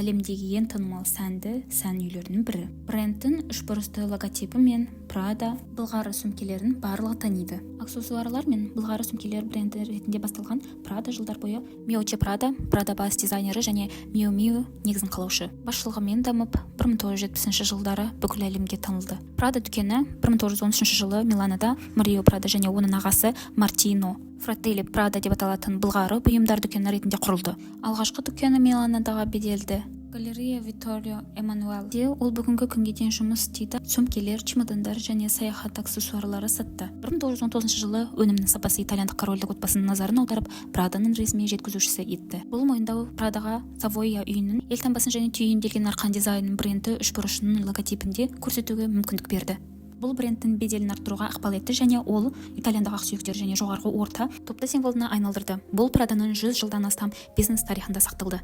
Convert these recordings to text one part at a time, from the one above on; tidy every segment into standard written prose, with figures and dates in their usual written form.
әлемдегі ең танымал сәнді сән үйлерінің бірі. Брендтің үшбұрысты логотипі мен Prada былғары сөмкелерін барлығы таниды. Аксессуарлар мен былғары сөмкелер бренді ретінде басталған Prada жылдар бойы Miuccia Prada, Prada бас дизайнері және Miu Miu негізін қалаушы. Басшылығымен дамып, 1970 жылдары бүкіл әлемге танылды. Prada дүкені 1913 жылы Миланада Марио Prada және оның ағасы Мартино Фрателли Prada деп аталатын былғары бұйымдар дүкені ретінде құрылды. Алғашқы дүкені Миланадағы беделді Галерея Витторио Эммануэлде ол бүгінгі күнге дейін жұмыс істейді. Сөмкелер, чемодандар және саяхат аксессуарлары сатты. 1919 жылы өнімнің сапасы итальяндық корольдік отбасының назарын аударып, Праданың ресми жеткізушісі етті. Бұл мойындау Прадаға Савойя үйінің елтаңбасын және түйінделген арқан дизайнның бренді үшбұрышының логотипінде көрсетуге мүмкіндік берді. Бұл брендтің беделін арттыруға ықпал етті және ол итальяндық ақсүйектер және жоғарғы орта топты символына айналдырды. Бұл Праданың 100 жылдан астам бизнес тарихында сақталды.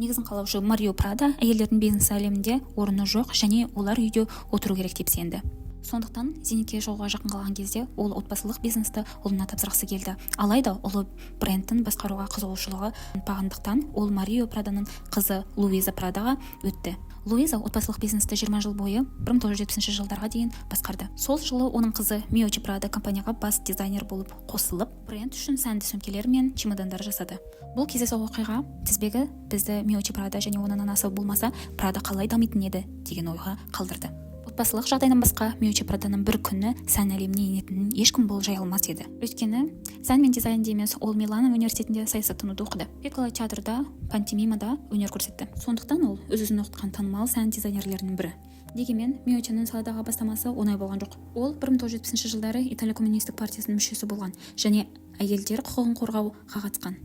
Негізін қалаушы Марио Prada әйелдердің бизнес әлемінде орны жоқ және олар үйде отыру керек деп сенді. Сондықтан зейнетке шығуға жақын қалған кезде ол отбасылық бизнесті ұлына тапсырғысы келді. Алайда ұлы брендтің басқаруға қызығушылығы бағындықтан ол Марио Праданың қызы Луиза Прадаға өтті. Луиза отбасылық бизнесті 20 жыл бойы 1970 жылдарға дейін басқарды. Сол жылы оның қызы Miuccia Prada компанияға бас дизайнер болып қосылып, бренд үшін сәнді сөмкелер мен чемодандар жасады. Бұл кездейсоқ оқиға тізбегі бізді Miuccia Prada және оның анасы болмаса Prada қалай дамитын еді деген ойға қалдырды. Отбасылық жағдайдан басқа Miuccia Pradaның бір күні сән әлеміне енетінін ешкім болжай алмас еді. Өйткені сән мен дизайнде емес, ол Милан университетінде саясаттануды оқыды. Пикколо театрда, пантомимада өнер көрсетті. Сондықтан ол өзін оқытқан танымал сән дизайнерлерінің бірі. Дегенмен Miucciаның саладағы бастамасы оңай болған жоқ. Ол 1970 жылдары Италия коммунистік партиясының мүшесі болған және әйелдер құқығын қорғауға қатысқан.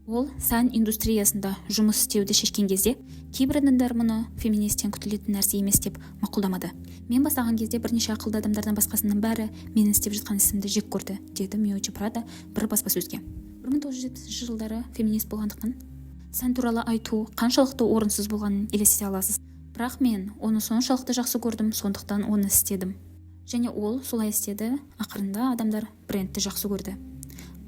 Ол сән индустриясында жұмыс істеуді шешкен кезде кейбір адамдар мұны феминистен күтілетін нәрсе емес деп мақұлдамады. Мен бастаған кезде бірнеше ақылды адамдардан басқасының бәрі мен істеп жатқан ісімді жек көрді, деді Miuccia Prada бір баспасөзге. 1970 жылдары феминист болғандықтан сән туралы айту қаншалықты орынсыз болғанын елестете аласыз. Бірақ мен оны соншалықты жақсы көрдім, сондықтан оны істедім. Және ол солай істеді. Ақырында адамдар брендті жақсы көрді.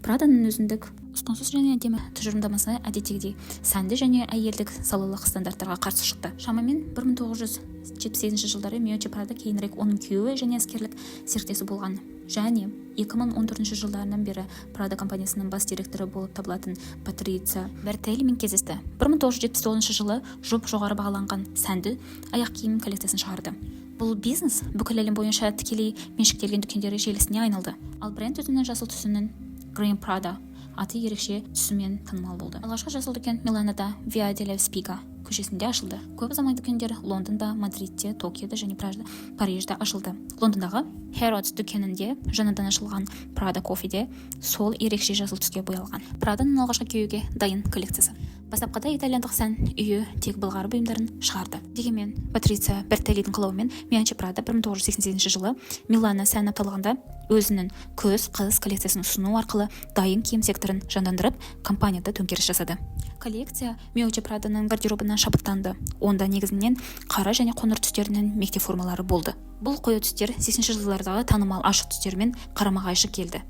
Праданың өзіндік ұсқынсыз және әдемі тұжырымдамасы әдеттегідей сәнді және әйелдік салалық стандарттарға қарсы шықты. Шамамен 1978 жылдары Miuccia Prada кейінірек оның күйеуі және іскерлік серіктесі болған және 2014 жылдарынан бері Prada компаниясының бас директоры болып табылатын Патриция Бертеллимен кездесті. 1979 жылы жоғары бағаланған сәнді аяқ киім коллекциясын шығарды. Бұл бизнес бүкіл әлем бойынша тікелей меншіктелген дүкендері желісіне айналды. Ал бренд өзінің жасыл түсінің Green Prada аты ерекше түсімен танымал болды. Алғашқы жасыл дүкен Миланада Via della Spiga көшесінде ашылды. Көп ұзамай дүкендер Лондонда, Мадридте, Токиода және Парижде ашылды. Лондондағы Harrods дүкенінде жаңадан ашылған Prada Coffeeде сол ерекше жасыл түске боялған. Праданың алғашқы күйеуге дайын коллекциясы. Бастапқыда итальяндық сән үйі тек былғары бұйымдарын шығарды. Дегенмен Патриция Бертеллидің қалауымен Miuccia Prada 1988 жылы Милана сән апталығында өзінің көз-қыз коллекциясын ұсыну арқылы дайын киім секторын жандандырып, компанияда төңкеріс жасады. Коллекция Miuccia Pradaның гардеробына шабыттанды. Онда негізінен қара және қоңыр түстерінің мектеп формалары болды. Бұл қою түстер 80 жылдардағы танымал ашық түстермен қарама-қайшы келді.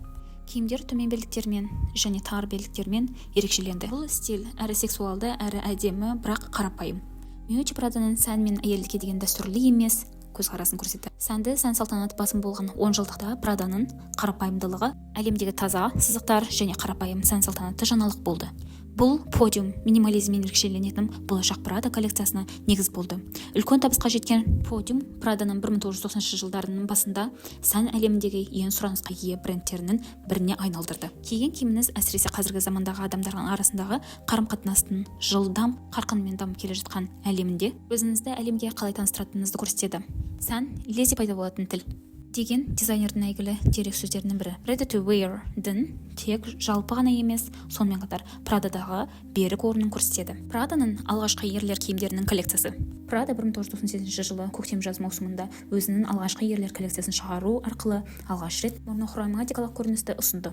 Киімдер төмен белдіктермен және тар белдіктермен ерекшеленді. Бұл стиль әрі сексуалды, әрі әдемі, бірақ қарапайым. Miuccia Pradaның сән мен әйелдікке деген дәстүрлі емес көзқарасын көрсетті. Сәнді сән салтанат басым болған 10 жылдықта Праданың қарапайымдылығы әлемдегі таза сызықтар және қарапайым сән салтанатты жаңалық болды. Бұл подиум минимализммен ерекшеленетін болашақ Prada коллекциясына негіз болды. Үлкен табысқа жеткен подиум Праданың 1990 жылдарының басында сән әлеміндегі ең сұранысқа ие брендтерінің біріне айналдырды. Киген киіміңіз әсіресе қазіргі замандағы адамдардың арасындағы қарым-қатынастың жылдам қарқынмен дамып келе жатқан әлемінде өзіңізді әлемге қалай таныстыратыныңызды көрсетеді. Сән лезде пайда болатын тіл деген дизайнердің әйгілі дерек сөздерінің бірі. Ready to wear-дің тек жалпы ғана емес, сонымен қатар Прададағы берік орнын көрсетеді. Праданың алғашқы ерлер киімдерінің коллекциясы. Prada 1998 жылы көктем-жаз маусымында өзінің алғашқы ерлер коллекциясын шығару арқылы алғаш рет монохроматикалық көріністі ұсынды.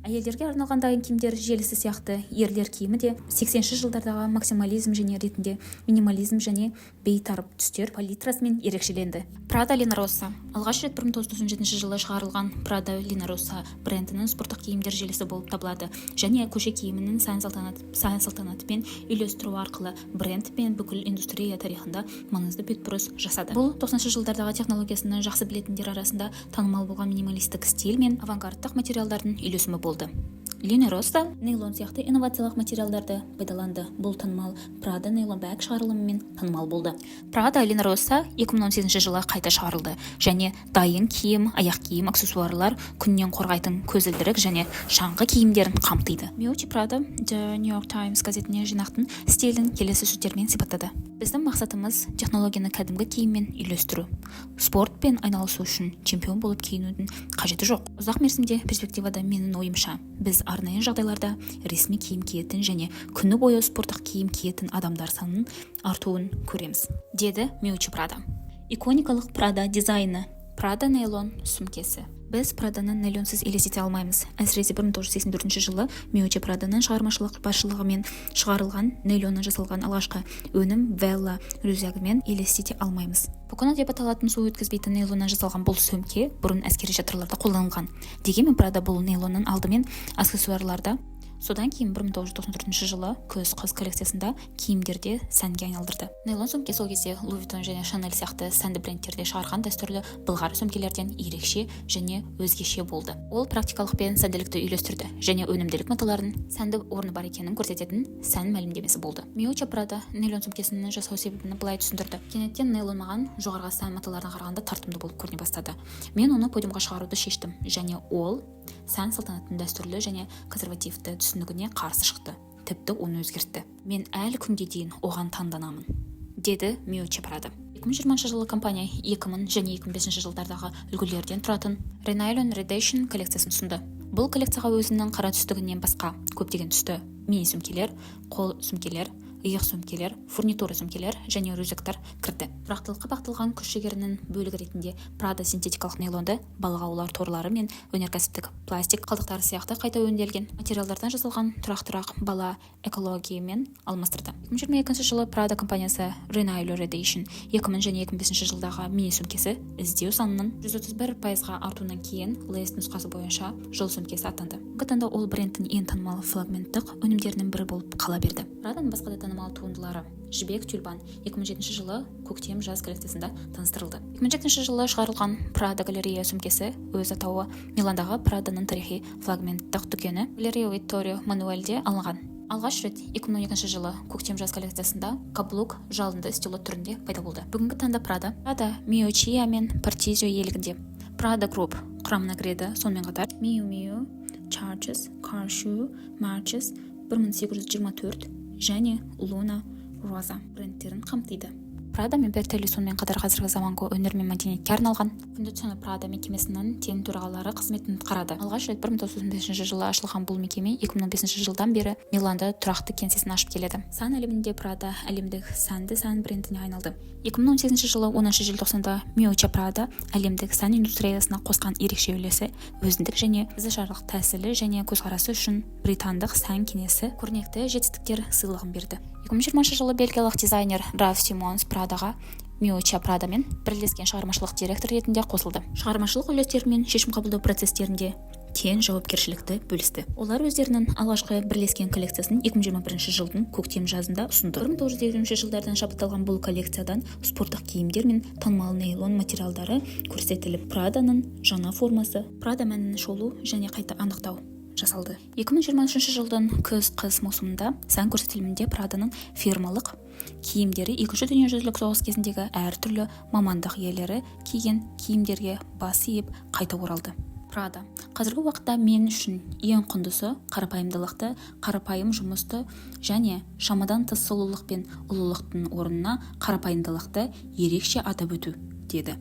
Әйелдерге арналған дайын киімдер желісі сияқты ерлер киімі де 80-ші жылдардағы максимализм және ретінде минимализм және бейтарып түстер палитрасымен ерекшеленді. Prada Lina Rossa алғаш рет 1997 жылы шығарылған Prada Lina Rossa брендінің спорттық киімдер желісі болып табылады және көше киімінің сән-салтанатымен үйлестіру арқылы бренд пен бүкіл индустрия тарихында маңызды бетбұрыс жасады. Бұл 90-ші жылдардағы технологиясını жақсы білетіндер арасында танымал болған минималистік стиль мен авангардтық материалдардың үйлесімі болды. Lina Rossa нейлон сияқты инновациялық материалдарды пайдаланды. Бұл танымал Prada нейлон бәк шығарылымымен танымал болды. Prada Lina Rossa 2018 жылы қайта шығарылды және дайын киім, аяқ киім, аксессуарлар, күннен қорғайтын көзілдірік және шаңғы киімдерін қамтиды. Miuccia Prada The New York Times газетіне жинақтың стилін келесі сөздермен сипаттады. Біздің мақсатымыз технологияны кәдімгі киіммен үйлестіру. Спортпен айналысу үшін чемпион болып киінудің қажеті жоқ. Ұзақ мерзімде перспективада менің ойымша, біз арнайы жағдайларда ресми киім киетін және күні бойы спорттық киім киетін адамдар санының артуын көреміз, деді Miuccia Prada. Иконикалық Prada дизайны. Prada нейлон сүмкесі. Біз Prada'ны нейлонсыз елестете алмаймыз. Әсіресе 1984 жылы Miuccia Prada'ның шығармашылық басшылығымен шығарылған нейлоннан жасалған алғашқы өнім Vella рюкзагымен елестете алмаймыз. Покона деп аталатын су өткізбейтін нейлоннан жасалған бұл сөмке бұрын әскери шатырларда қолданылған. Дегенмен Prada бұл нейлонның алдымен аксессуарларда, содан кейін 1994 жылы күз-қыс коллекциясында киімдерде сәнге айналдырды. Нейлон сөмке сол кезде Louis Vuitton және Chanel сияқты сәнді брендтерде шығарған дәстүрлі былғары сөмкелерден ерекше және өзгеше болды. Ол практикалық пен сәнділікті үйлестірді және өнімділік маталарын сәнді орны бар екенін көрсететін сән мәлімдемесі болды. Miuccia Prada нейлон сөмкесін жасау себебін былай түсіндірді. Кенеттен нейлон маған жоғарғы сән маталарына қарағанда тартымды болып көріне бастады. Мен оны подиумға шығаруды шештім және ол сән салтанаттың дәстүрлі және консервативті түсінігіне қарсы шықты. Тіпті оны өзгертті. Мен әлі күнге дейін оған таңданамын, деді Miuccia Prada. 2020 жылы компания 2000 және 2005 жылдардағы үлгілерден тұратын Renaissance Redemption коллекциясын ұсынды. Бұл коллекцияға өзінің қара түстігінен басқа көптеген түсті мини сөмкелер, қол сөмкелер, иық сөмкелер, фурнитура сөмкелер және рюкзактар кірді. Тұрақтылыққа бағытталған күш жігерінің бөлігі ретінде Prada синтетикалық нейлонды балық аулар торлары мен өнеркәсіптік пластик қалдықтары сияқты қайта өңделген материалдардан жасалған тұрақ бала экологиямен алмастырды. 2022 жылы Prada компаниясы Renaissance Redemption 2000 және 2005 жылдағы мини сөмкесі іздеу санының 131%-ға артуынан кейін Lace нұсқасы бойынша жыл сөмкесі атанды. Бүгінде ол брендтің ең танымал флагменттік өнімдерінің бірі болып қала берді. Praданың басқа да танымал туындылары Жібек тюльпан 2007 жылы көктем-жаз коллекциясында таныстырылды. 2007 жылы шығарылған Prada галерея сөмкесі өз атауы Миландағы Pradaның тарихи флагменттік дүкені Галерея Vittorio Emanuele'де алынған. Алғаш рет 2012 жылы көктем-жаз коллекциясында каблук жалынды стило түрінде пайда болды. Бүгінгі таңда Prada Miuccia мен Partizio иелігінде. Prada Group құрамына кіреді. Сонымен қатар Miu Miu, Churches, Car Shoe, Marches 1824 және Luna Rosa брендтерін қамтиды. Prada мен Bertelli сонымен қатар қазіргі заманғы өнер мен мәдениетке арналған Fondazione Prada мекемесінің тең төрағалары қызметін атқарады. Алғаш рет 1995 жылы ашылған бұл мекеме 2005 жылдан бері Миланда тұрақты кеңсесін ашып келеді. Сән әлемінде Prada әлемдік сәнді сән брендіне айналды. 2018 жылы 10 желтоқсанда Miuccia Prada әлемдік сән индустриясына қосқан ерекше үлесі, өзіндік және ізашарлық тәсілі және көзқарасы үшін британдық сән кеңесі көрнекті жетістіктер сыйлығын берді. 2020 жылы бельгиялық дизайнер Ralph Simons Pradaға Miuccia Prada мен бірлескен шығармашылық директор ретінде қосылды. Шығармашылық үйлестер мен шешім қабылдау процестерінде тең жауапкершілікті бөлісті. Олар өздерінің алғашқы бірлескен коллекциясын 2021 жылдың көктем-жазында ұсынды. 1990 жылдардан жабдықталған бұл коллекциядан спорттық киімдер мен танымал нейлон материалдары көрсетіліп, Pradaның жаңа формасы, Prada мәнін шолу және қайта анықтау жасалды. 2023 жылдың күз-қыс маусымында сән көрсетілімінде Pradaның фирмалық киімдері Екінші дүниежүзілік соғыс кезіндегі әртүрлі мамандық иелері киген киімдерге бас иіп қайта оралды. Prada қазіргі уақытта мен үшін ең құндысы қарапайымдылықты, қарапайым жұмысты және шамадан тыс сұлулық пен ұлылықтың орнына қарапайымдылықты ерекше атап өту, деді.